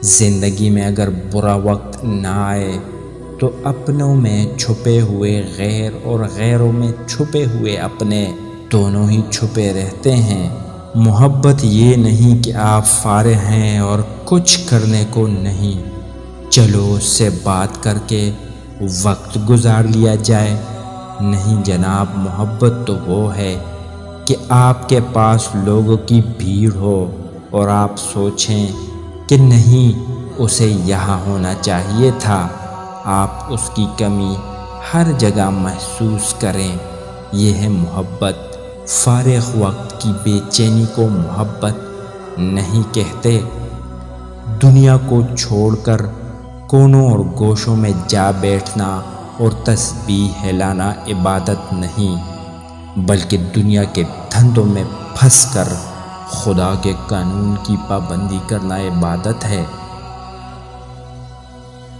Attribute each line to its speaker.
Speaker 1: زندگی میں اگر برا وقت نہ آئے تو اپنوں میں چھپے ہوئے غیر اور غیروں میں چھپے ہوئے اپنے دونوں ہی چھپے رہتے ہیں۔ محبت یہ نہیں کہ آپ فارغ ہیں اور کچھ کرنے کو نہیں، چلو اس سے بات کر کے وقت گزار لیا جائے۔ نہیں جناب، محبت تو وہ ہے کہ آپ کے پاس لوگوں کی بھیڑ ہو اور آپ سوچیں کہ نہیں، اسے یہاں ہونا چاہیے تھا۔ آپ اس کی کمی ہر جگہ محسوس کریں، یہ ہے محبت۔ فارغ وقت کی بے چینی کو محبت نہیں کہتے۔ دنیا کو چھوڑ کر کونوں اور گوشوں میں جا بیٹھنا اور تسبیح ہلانا عبادت نہیں، بلکہ دنیا کے دھندوں میں پھنس کر خدا کے قانون کی پابندی کرنا عبادت ہے۔